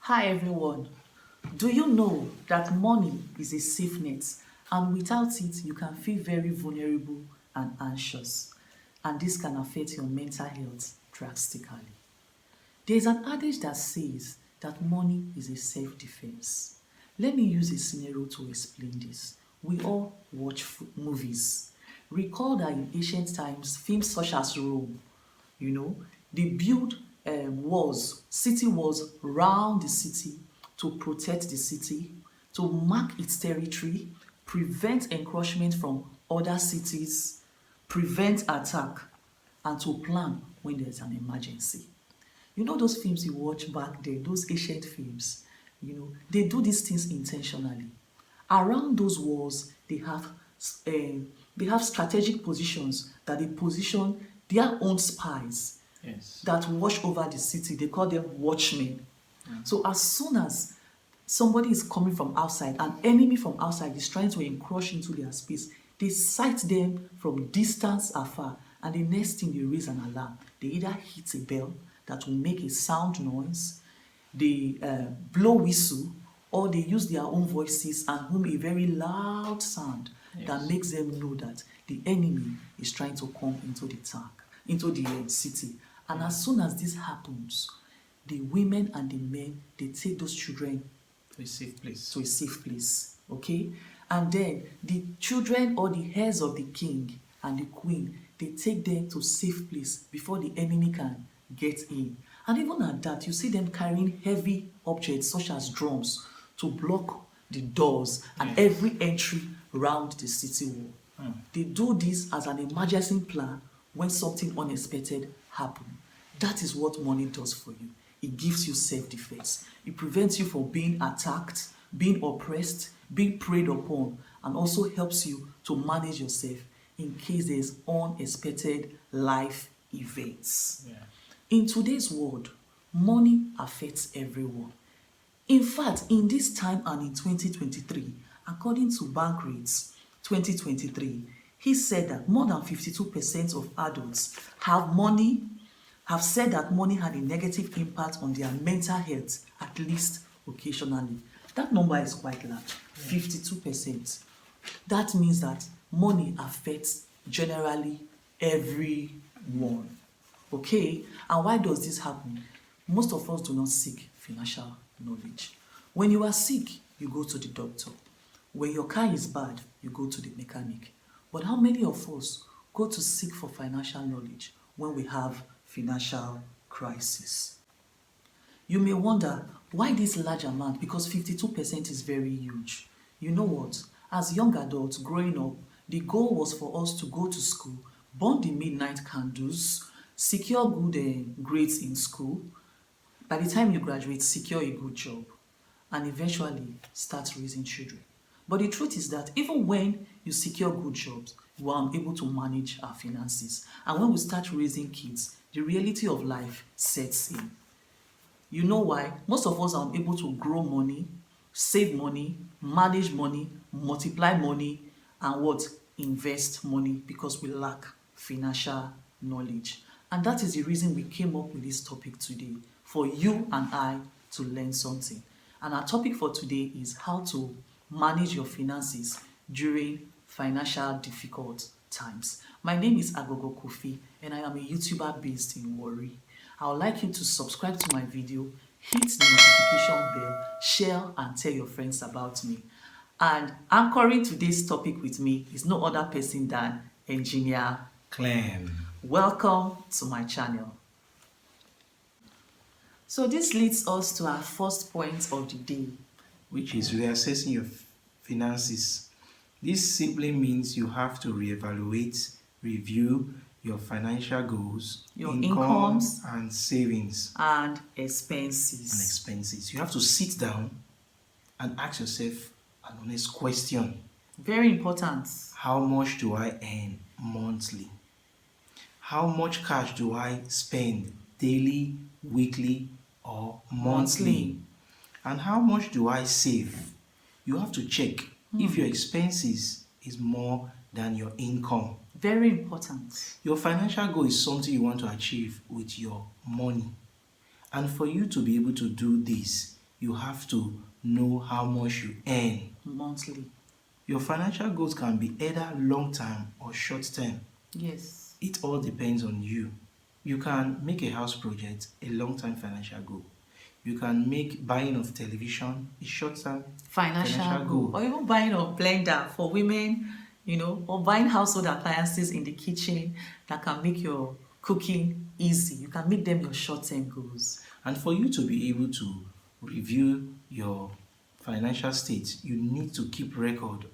Hi everyone. Do you know that money is a safe net and without it you can feel very vulnerable and anxious, and this can affect your mental health drastically. There's an adage that says that money is a self-defense. Let me use a scenario to explain this. We all watch movies. Recall that in ancient times, films such as Rome, they build walls, city walls round the city to protect the city, to mark its territory, prevent encroachment from other cities, prevent attack, and to plan when there's an emergency. You know those films you watch back then, those ancient films, they do these things intentionally. Around those walls, they have strategic positions that they position their own spies Yes. that watch over the city. They call them watchmen. So as soon as somebody is coming from outside, an enemy from outside is trying to encroach into their space, they sight them from distance afar, and the next thing they raise an alarm. They either hit a bell that will make a sound noise, they blow whistle, or they use their own voices and hum a very loud sound that Yes. makes them know that the enemy is trying to come into the into the city. And as soon as this happens, the women and the men, they take those children To a safe place. to a safe place, okay? And then the children or the heirs of the king and the queen, they take them to safe place before the enemy can get in. And even at that, you see them carrying heavy objects such as drums to block the doors and Yes. every entry around the city wall. They do this as an emergency plan when something unexpected happens. That is what money does for you. It gives you self-defense. It prevents you from being attacked, being oppressed, being preyed upon, and also helps you to manage yourself in case there's unexpected life events. Yeah. In today's world, money affects everyone. In fact, in this time and in 2023, according to Bank Rates 2023, he said that more than 52% of adults have said that money had a negative impact on their mental health, at least occasionally. That number is quite large, 52%. That means that money affects generally everyone. Okay? And why does this happen? Most of us do not seek financial knowledge. When you are sick, you go to the doctor. When your car is bad, you go to the mechanic. But how many of us go to seek for financial knowledge when we have financial crisis? You may wonder, why this large amount? Because 52% is very huge. You know what? As young adults growing up, the goal was for us to go to school, burn the midnight candles, secure good grades in school. By the time you graduate, secure a good job, and eventually start raising children. But the truth is that even when you secure good jobs, you are unable to manage our finances. And when we start raising kids, the reality of life sets in. You know why? Most of us are unable to grow money, save money, manage money, multiply money, and what? Invest money, because we lack financial knowledge. And that is the reason we came up with this topic today, for you and I to learn something. And our topic for today is how to manage your finances during financial difficult times. My name is Agogo Kofi, and I am a YouTuber based in Warri. I would like you to subscribe to my video, hit the notification bell, share and tell your friends about me. And anchoring today's topic with me is no other person than Engineer Clem. Welcome to my channel. So this leads us to our first point of the day, Which is reassessing your finances. This simply means you have to reevaluate, review your financial goals, Your income incomes and savings and and expenses. expenses. You have to sit down and ask yourself an honest question. Very important. How much do I earn monthly? How much cash do I spend daily, weekly, or monthly? And how much do I save? You have to check if your expenses is more than your income. Very important. Your financial goal is something you want to achieve with your money. And for you to be able to do this, you have to know how much you earn. monthly. Your financial goals can be either long term or short term. Yes. It all depends on you. You can make a house project a long term financial goal. You can make buying of television a short term Financial financial goal, goal. or even buying a blender for women, or buying household appliances in the kitchen that can make your cooking easy. You can make them your short-term goals. And for you to be able to review your financial state, you need to keep record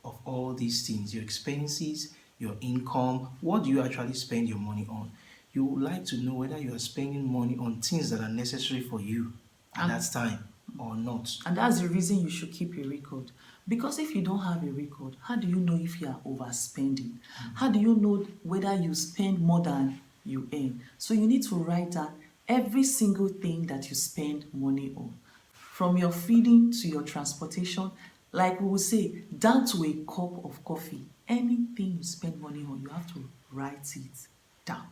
of all these things, your expenses, your income, what do you actually spend your money on. You would like to know whether you are spending money on things that are necessary for you at And that time or not. And that's the reason you should keep a record. Because if you don't have a record, how do you know if you are overspending? How do you know whether you spend more than you earn? So you need to write down every single thing that you spend money on. From your feeding to your transportation, like we will say, down to a cup of coffee. Anything you spend money on, you have to write it down.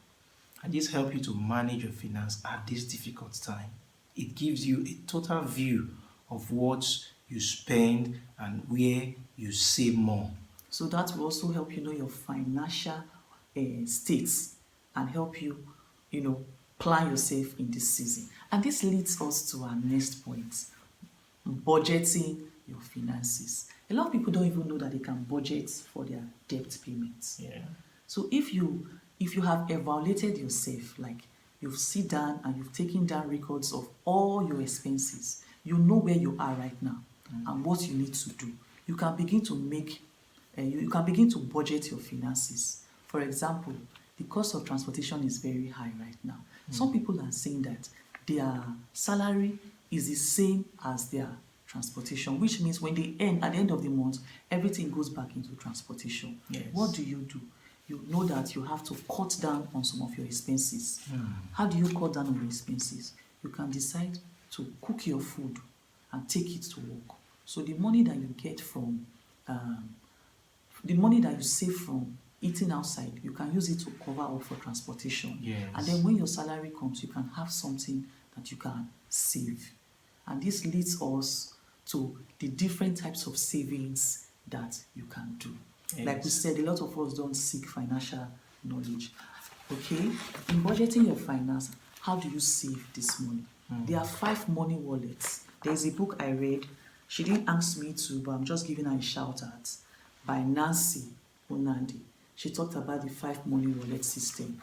And this helps you to manage your finance at this difficult time. It gives you a total view of what you spend and where you save more. So that will also help you know your financial states and help you, plan yourself in this season. And this leads us to our next point, budgeting your finances. A lot of people don't even know that they can budget for their debt payments. Yeah. So if you have evaluated yourself, like you've sit down and you've taken down records of all your expenses, you know where you are right now and what you need to do. You can begin to make, you can begin to budget your finances. For example, the cost of transportation is very high right now. Some people are saying that their salary is the same as their transportation, which means when they earn at the end of the month, everything goes back into transportation. Yes. What do? You know that you have to cut down on some of your expenses. How do you cut down on your expenses? You can decide to cook your food and take it to work. So the money that you get from, the money that you save from eating outside, you can use it to cover up for transportation. Yes. And then when your salary comes, you can have something that you can save. And this leads us to the different types of savings that you can do. Like we Yes. said, a lot of us don't seek financial knowledge. Okay, in budgeting your finance, how do you save this money? There are 5 money wallets. There's a book I read. She didn't ask me to, but I'm just giving her a shout out, by Nancy Onandi. She talked about the 5 money wallet system.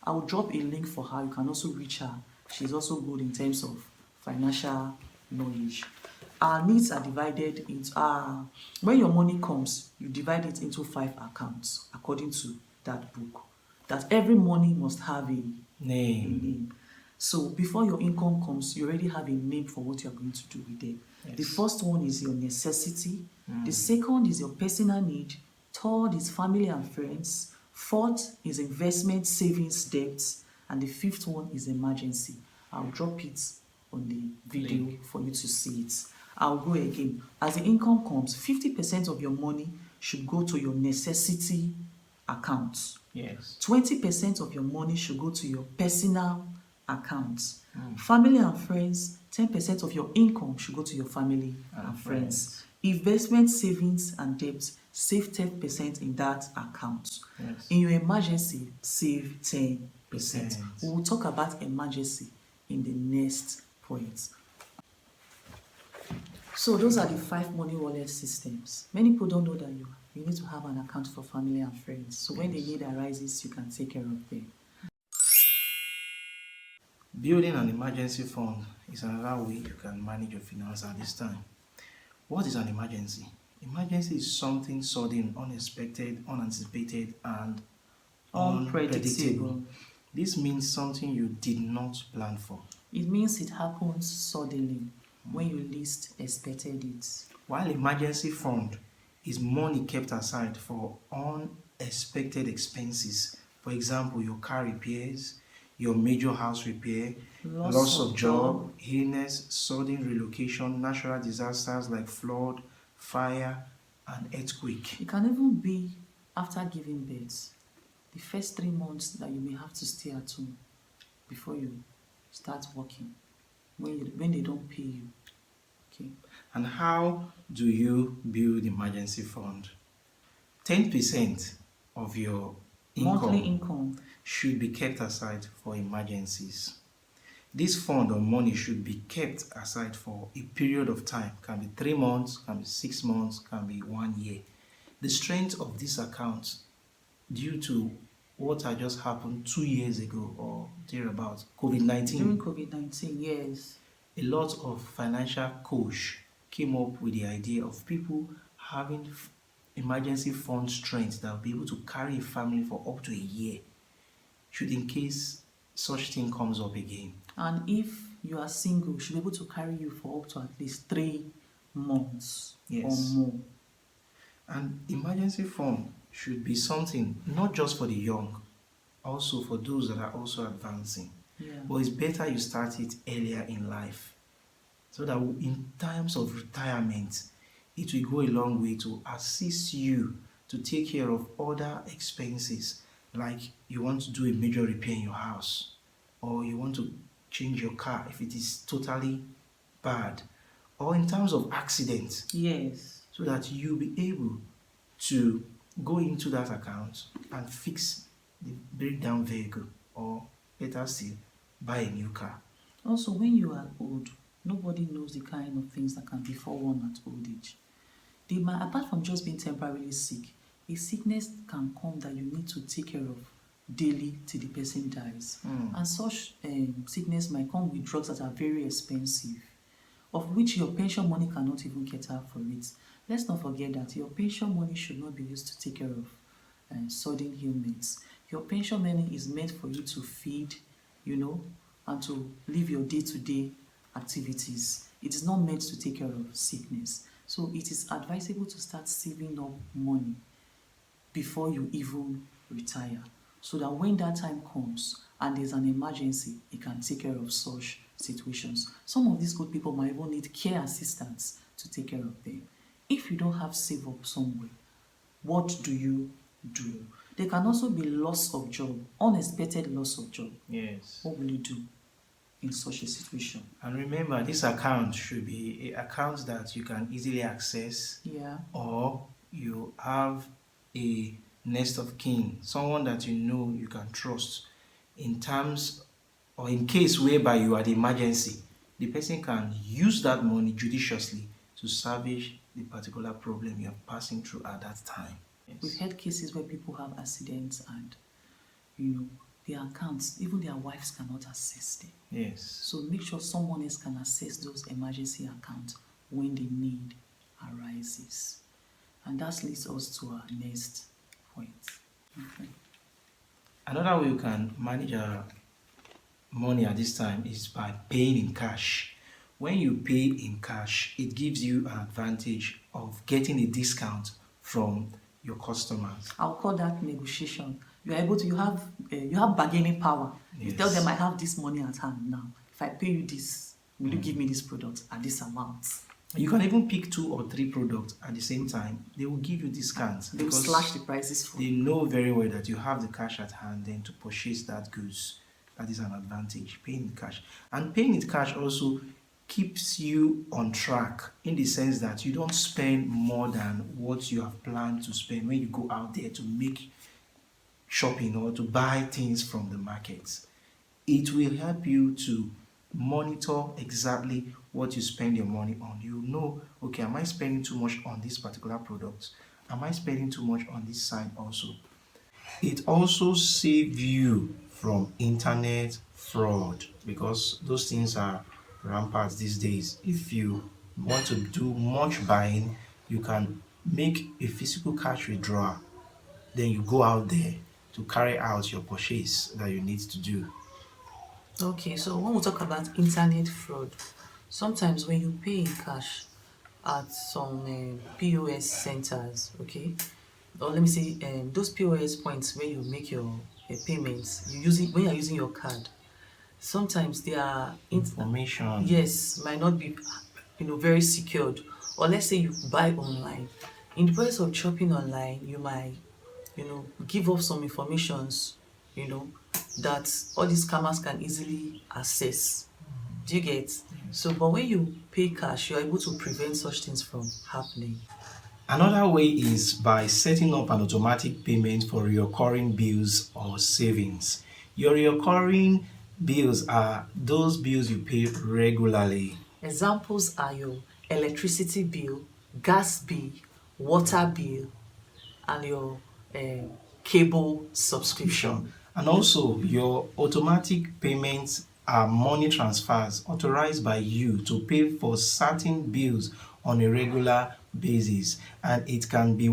I'll drop a link for her. You can also reach her. She's also good in terms of financial knowledge. Our needs are divided into, when your money comes, you divide it into 5 accounts according to that book. That every money must have a Name. name. So before your income comes, you already have a name for what you're going to do with it. Yes. The first one is your necessity. The second is your personal need. Third is family and friends. Fourth is investment, savings, debts. And the fifth one is emergency. I'll drop it on the video Link. for you to see it. I'll go again. As the income comes, 50% of your money should go to your necessity account. Yes. 20% of your money should go to your personal account. Family and friends, 10% of your income should go to your family and friends. Investment, savings, and debts, save 10% in that account. Yes. In your emergency, save 10%. Percent. We will talk about emergency in the next point. So those are the 5 money wallet systems. Many people don't know that you need to have an account for family and friends. So when the Yes. need arises, you can take care of them. Building an emergency fund is another way you can manage your finance at this time. What is an emergency? Emergency is something sudden, unexpected, unanticipated, and unpredictable. This means something you did not plan for. It means it happens suddenly when you least expected it. While emergency fund is money kept aside for unexpected expenses. For example, your car repairs, your major house repair, loss of job, illness, sudden relocation, natural disasters like flood, fire, and earthquake. It can even be after giving birth. The first 3 months that you may have to stay at home before you start working. when they don't pay you. Okay. And how do you build emergency fund? 10% of your Monthly income income. should be kept aside for emergencies. This fund or money should be kept aside for a period of time. Can be 3 months, can be 6 months, can be 1 year. The strength of this account, due to what had just happened 2 years ago or thereabouts, During COVID-19, COVID-19, yes. a lot of financial coach came up with the idea of people having emergency fund strength that will be able to carry a family for up to a year, should in case such thing comes up again. And if you are single, should be able to carry you for up to at least 3 months or Yes. more. And emergency fund should be something not just for the young, also for those that are also advancing. Yeah. But it's better you start it earlier in life, so that in times of retirement, it will go a long way to assist you to take care of other expenses, like you want to do a major repair in your house, or you want to change your car if it is totally bad, or in terms of accidents, Yes. so that you'll be able to go into that account and fix the breakdown vehicle, or better still, buy a new car. Also, when you are old, nobody knows the kind of things that can befall one at old age. They might, apart from just being temporarily sick, a sickness can come that you need to take care of daily till the person dies. And such sickness might come with drugs that are very expensive, of which your pension money cannot even cater for it. Let's not forget that your pension money should not be used to take care of sudden ailments. Your pension money is meant for you to feed, and to live your day-to-day activities. It is not meant to take care of sickness. So it is advisable to start saving up money before you even retire, so that when that time comes and there's an emergency, you can take care of such situations. Some of these good people might even need care assistants to take care of them. If you don't have save up somewhere, what do you do? There can also be loss of job, unexpected loss of job. Yes. What will you do in such a situation? And remember, this account should be an account that you can easily access, Yeah. or you have a nest of kin, someone that you can trust in terms or in case whereby you are the emergency. The person can use that money judiciously to salvage the particular problem you're passing through at that time. We've had cases where people have accidents and, their accounts, even their wives cannot access them. Yes. So make sure someone else can access those emergency accounts when the need arises. And that leads us to our next point. Okay. Another way you can manage our money at this time is by paying in cash. When you pay in cash, it gives you an advantage of getting a discount from your customers. I'll call that negotiation. You have bargaining power. You tell them, I have this money at hand now. If I pay you this, will you give me this product at this amount? You can even pick 2 or 3 products at the same time. They will give you discounts. They will slash the prices for they know very well that you have the cash at hand then to purchase that goods. That is an advantage, paying in cash. And paying in cash also keeps you on track, in the sense that you don't spend more than what you have planned to spend when you go out there to make shopping or to buy things from the markets. It will help you to monitor exactly what you spend your money on. You know, okay, am I spending too much on this particular product? Am I spending too much on this side also? It also saves you from internet fraud, because those things are rampant these days. If you want to do much buying, you can make a physical cash withdrawal. Then you go out there to carry out your purchase that you need to do. Okay, so when we talk about internet fraud, sometimes when you pay in cash at some POS centers, okay, or let me say those POS points where you make your payments, when you're using your card, sometimes their Information. yes, might not be very secured. Or let's say you buy online. In the process of shopping online, you might give off some informations that all these scammers can easily access. Do you get? So, but when you pay cash, you're able to prevent such things from happening. Another way is by setting up an automatic payment for recurring bills or savings. Your recurring bills are those bills you pay regularly. Examples are your electricity bill, gas bill, water bill, and your cable subscription. And also, your automatic payments are money transfers authorized by you to pay for certain bills on a regular basis, and it can be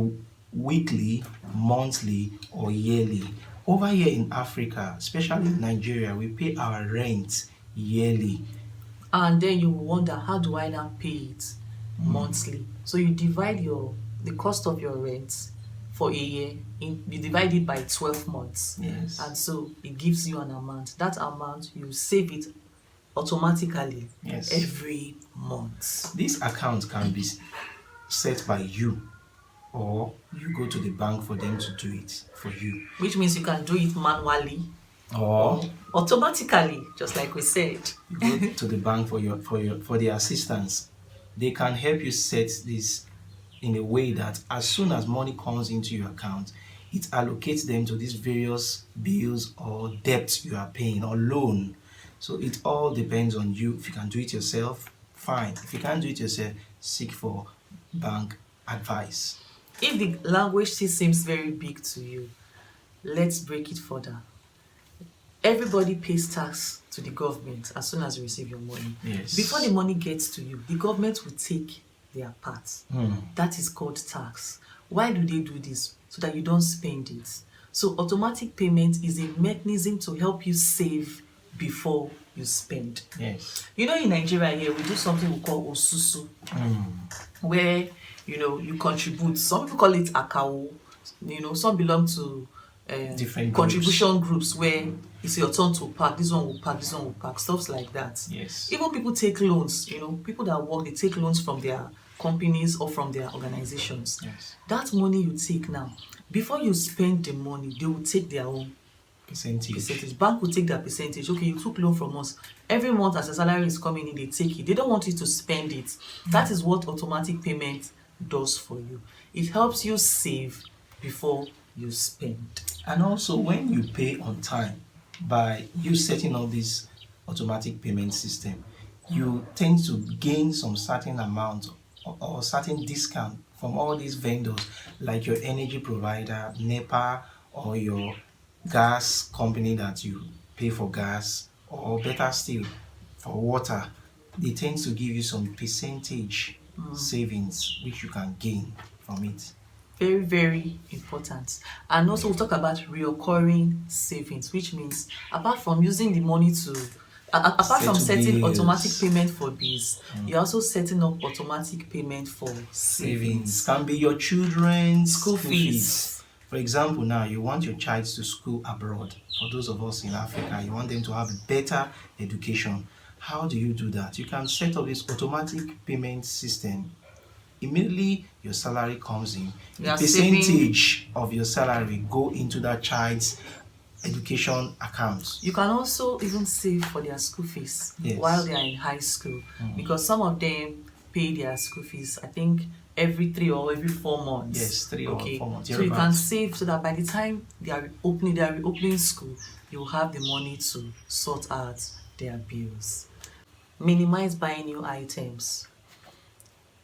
weekly, monthly, or yearly. Over here in Africa, especially in Nigeria, we pay our rent yearly. And then you will wonder, how do I now pay it monthly? So you divide the cost of your rent for a year, you divide it by 12 months. Yes. And so it gives you an amount. That amount, you save it automatically Yes. every month. This account can be set by you, or you go to the bank for them to do it for you. Which means you can do it manually Or automatically, just like we said. you go to the bank for their assistance. They can help you set this in a way that as soon as money comes into your account, it allocates them to these various bills or debts you are paying or loan. So it all depends on you. If you can do it yourself, fine. If you can't do it yourself, seek for bank advice. If the language still seems very big to you, let's break it further. Everybody pays tax to the government as soon as you receive your money. Yes. Before the money gets to you, the government will take their part. That is called tax. Why do they do this? So that you don't spend it. So automatic payment is a mechanism to help you save before you spend. Yes. You know, in Nigeria here, we do something we call osusu, where, you contribute. Some people call it akao. Some belong to Different contribution groups where it's your turn to pack, this one will pack, this one will pack, stuff like that. Yes. Even people take loans, people that work, they take loans from their companies or from their organizations. Yes. That money you take now, before you spend the money, they will take their own Percentage. Bank will take their percentage. Okay, you took loan from us. Every month as your salary is coming in, they take it. They don't want you to spend it. That is what automatic payment does for you. It helps you save before you spend. And also, when you pay on time, by you setting up this automatic payment system, you tend to gain some certain amount or certain discount from all these vendors, like your energy provider, NEPA, or your gas company that you pay for gas, or better still, for water. They tend to give you some percentage savings which you can gain from it. Very, very important. And also we'll talk about recurring savings, which means apart from using the money to apart from Settle setting bills. automatic payment for bills, you're also setting up automatic payment for savings. Can be your children's School fees. For example, now you want your child to school abroad. For those of us in Africa, you want them to have better education. How do you do that? You can set up this automatic payment system. Immediately your salary comes in, You a are saving- percentage of your salary go into that child's education account. You can also even save for their school fees Yes. while they are in high school, because some of them pay their school fees, I think, every 3 or every 4 months. Yes, 3 or 4 months, So you can thereabouts. save so that by the time they are reopening school, you will have the money to sort out their bills. Minimize buying new items.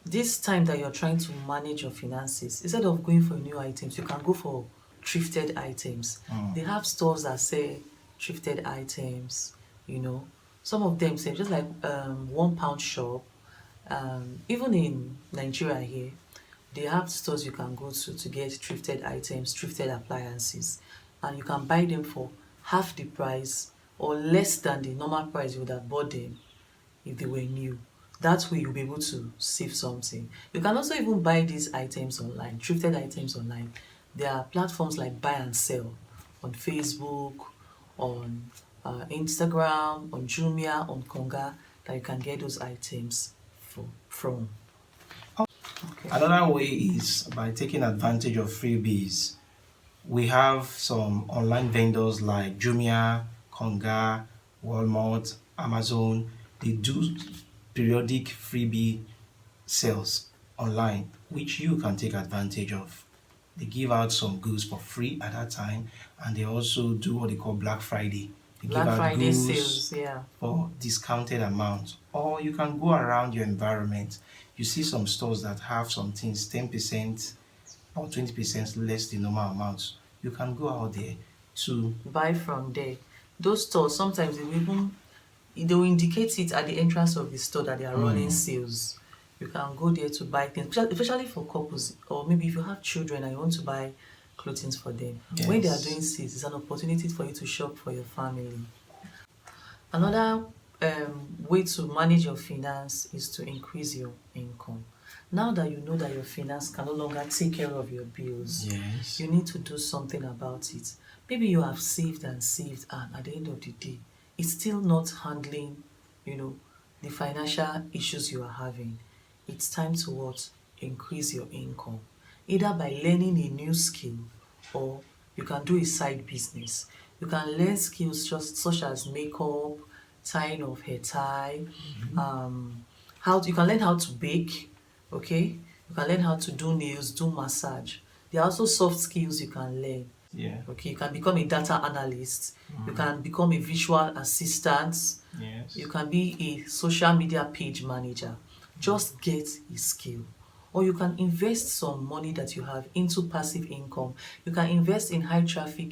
This time that you're trying to manage your finances, instead of going for new items, you can go for thrifted items. They have stores that sell thrifted items, Some of them say just like £1 shop. Even in Nigeria here, they have stores you can go to get thrifted items, thrifted appliances, and you can buy them for half the price or less than the normal price you would have bought them if they were new. That way you'll be able to save something. You can also even buy these items online, thrifted items online. There are platforms like Buy and Sell on Facebook, on Instagram, on Jumia, on Konga, that you can get those items from. Okay. Another way is by taking advantage of freebies. We have some online vendors like Jumia, Konga, Walmart, Amazon. they do periodic freebie sales online, which you can take advantage of. They give out some goods for free at that time, and they also do what they call Black Friday. They give Black out Friday goods sales, yeah. for discounted amount. Or you can go around your environment. You see some stores that have some things 10% or 20% less the normal amount. You can go out there to Buy from there. Those stores sometimes they will indicate it at the entrance of the store that they are running sales. You can go there to buy things, especially for couples, or maybe if you have children and you want to buy clothing for them. When they are yes. doing sales, it's an opportunity for you to shop for your family. Another way to manage your finance is to increase your income. Now that you know that your finance can no longer take care of your bills, Yes. you need to do something about it. Maybe you have saved and saved, and at the end of the day, it's still not handling, you know, the financial issues you are having. It's time to what? Increase your income. Either by learning a new skill, or you can do a side business. You can learn skills just such as makeup, tying of hair tie, you can learn how to bake, okay? You can learn how to do nails, do massage. There are also soft skills you can learn. Yeah. Okay, you can become a data analyst, you can become a visual assistant, Yes. you can be a social media page manager. Just get a skill. Or you can invest some money that you have into passive income. You can invest in high traffic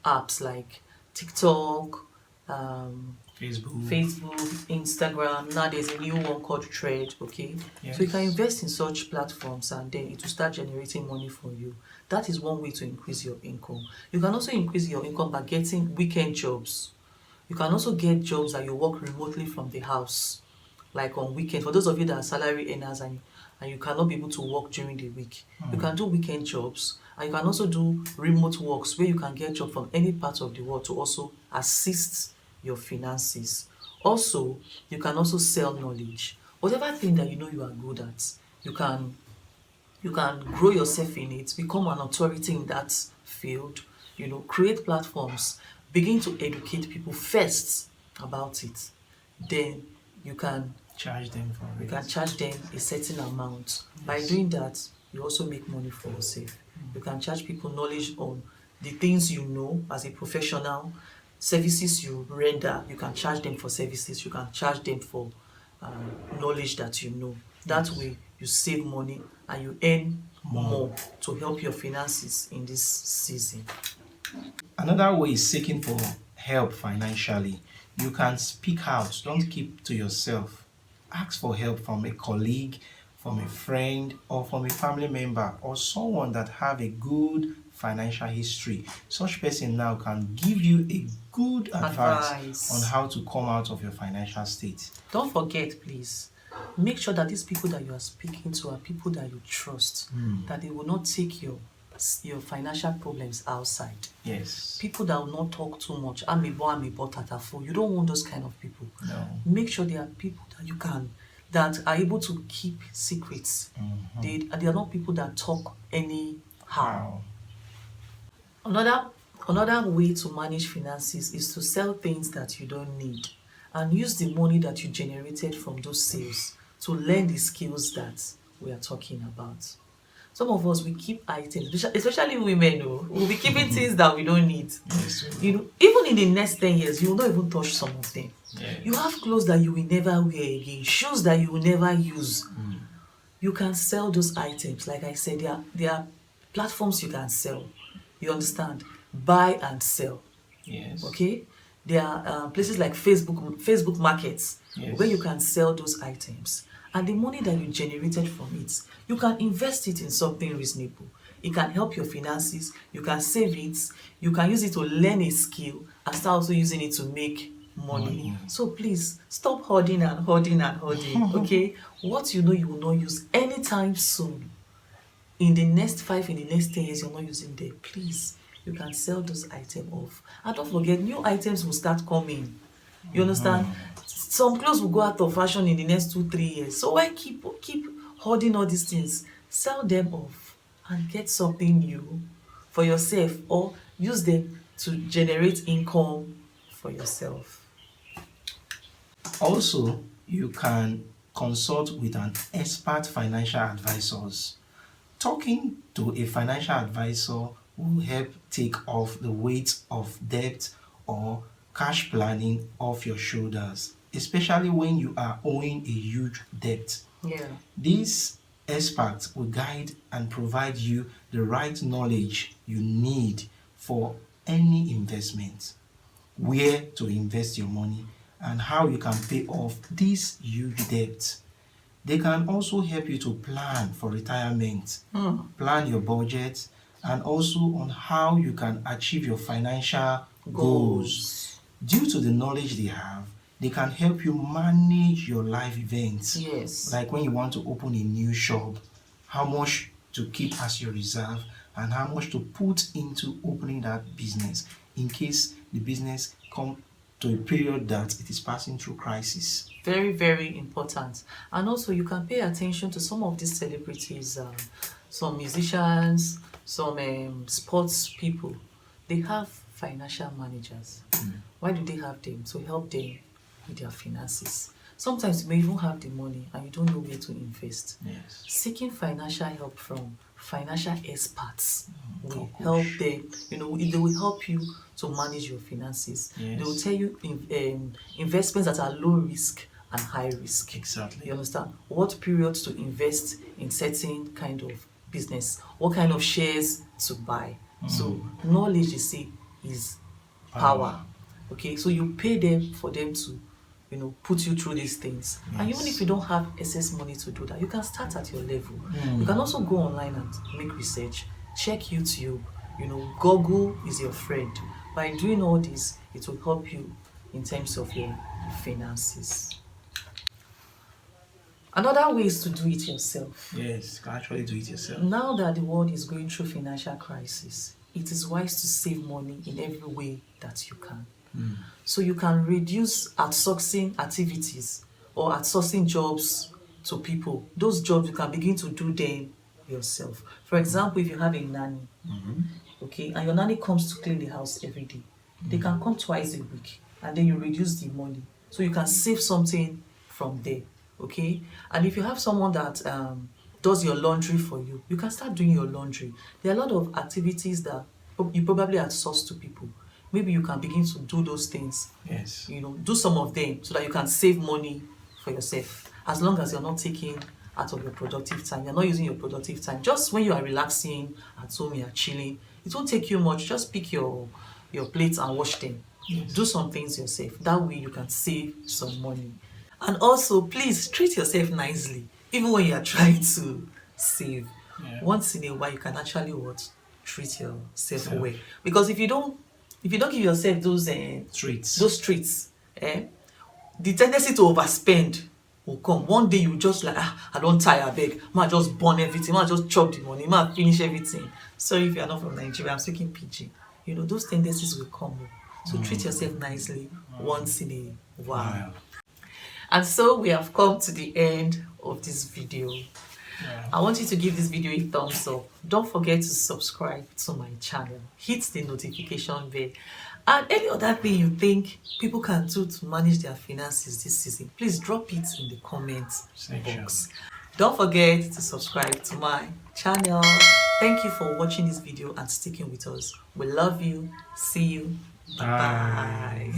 apps like TikTok, Facebook. Facebook, Instagram. Now there's a new one called Thread, okay? So you can Yes. invest in such platforms and then it will start generating money for you. That is one way to increase your income. You can also increase your income by getting weekend jobs. You can also get jobs that you work remotely from the house, like on weekends. For those of you that are salary earners and you cannot be able to work during the week, you can do weekend jobs. And you can also do remote works where you can get job from any part of the world to also assist your finances. Also, you can also sell knowledge. Whatever thing that you know you are good at, you can grow yourself in it, become an authority in that field, create platforms, begin to educate people first about it. Then you can Charge them for you can it. charge them a certain amount. By Yes. doing that, you also make money for yourself. You can charge people knowledge on the things you know as a professional, services you render. You can charge them for services. You can charge them for knowledge that you know. That Yes. way, you save money and you earn more to help your finances in this season. Another way is seeking for help financially. You can speak out, don't keep to yourself. Ask for help from a colleague, from a friend, or from a family member, or someone that have a good financial history. Such person now can give you a good advice on Advice. how to come out of your financial state. Don't forget, please, make sure that these people that you are speaking to are people that you trust, that they will not take your financial problems outside. Yes. People that will not talk too much. I'm a tatafo. You don't want those kind of people. No. Make sure they are people that are able to keep secrets. They are not people that talk anyhow. Wow. Another way to manage finances is to sell things that you don't need and use the money that you generated from those sales to learn the skills that we are talking about. Some of us, we keep items, especially women, we'll be keeping things that we don't need. Yes. Even in the next 10 years, you will not even touch some of them. Yes. You have clothes that you will never wear again, shoes that you will never use. You can sell those items. Like I said, there are platforms you can sell. You understand? Buy and sell. Yes. Okay? There are places like Facebook markets, Yes. where you can sell those items. And the money that you generated from it, you can invest it in something reasonable. It can help your finances, you can save it, you can use it to learn a skill and start also using it to make money. So please stop hoarding and hoarding and hoarding. Okay? What you know you will not use anytime soon. In the next 10 years, you're not using them. Please, you can sell those items off. And don't forget, new items will start coming. You understand? Some clothes will go out of fashion in the next 2-3 years. So why keep hoarding all these things? Sell them off and get something new for yourself, or use them to generate income for yourself. Also, you can consult with an expert financial advisors. Talking to a financial advisor will help take off the weight of debt or cash planning off your shoulders, especially when you are owing a huge debt. Yeah. These experts will guide and provide you the right knowledge you need for any investment, where to invest your money, and how you can pay off these huge debts. They can also help you to plan for retirement, plan your budget, and also on how you can achieve your financial goals. Due to the knowledge they have, they can help you manage your life events. Yes. Like when you want to open a new shop, how much to keep as your reserve and how much to put into opening that business in case the business come to a period that it is passing through crisis. Very, very important. And also you can pay attention to some of these celebrities, some musicians, some sports people. They have financial managers. Why do they have them? To help them with their finances. Sometimes you may even have the money and you don't know where to invest. Yes. Seeking financial help from financial experts will Oh, help gosh. them. They will help you to manage your finances. Yes. They will tell you investments that are low risk and high risk. Exactly. You understand? What periods to invest in certain kind of business? What kind of shares to buy? So knowledge, you see, is power. Okay, so you pay them for them to put you through these things. And even Yes. if you don't have excess money to do that, you can start at your level. You can also go online and make research, check YouTube. Google is your friend. By doing all this, it will help you in terms of your finances. Another way is to do it yourself. Yes, you can actually do it yourself. Now that the world is going through financial crisis, it is wise to save money in every way that you can. So you can reduce outsourcing activities or outsourcing jobs to people. Those jobs, you can begin to do them yourself. For example, if you have a nanny, okay, and your nanny comes to clean the house every day, they can come twice a week, and then you reduce the money. So you can save something from there, okay? And if you have someone that does your laundry for you, you can start doing your laundry. There are a lot of activities that you probably outsource to people. Maybe you can begin to do those things. Yes. Do some of them so that you can save money for yourself. As long as you're not taking out of your productive time, you're not using your productive time. Just when you are relaxing at home, you're chilling, it won't take you much. Just pick your plates and wash them. Yes. Do some things yourself. That way you can save some money. And also, please treat yourself nicely, even when you are trying to save. Yeah. Once in a while, you can actually treat yourself well. Because if you don't give yourself those treats, the tendency to overspend will come. One day you just like, I don't tire, abeg, ma just burn everything, ma just chop the money, ma finish everything. Sorry if you are not from Nigeria, I'm speaking PG. Those tendencies will come. So treat yourself nicely once in a while. Wow. And so we have come to the end of this video. Yeah. I want you to give this video a thumbs up. Don't forget to subscribe to my channel. Hit the notification bell. And any other thing you think people can do to manage their finances this season, please drop it in the comments Section. box. Don't forget to subscribe to my channel. Thank you for watching this video and sticking with us. We love you. See you. Bye. Bye.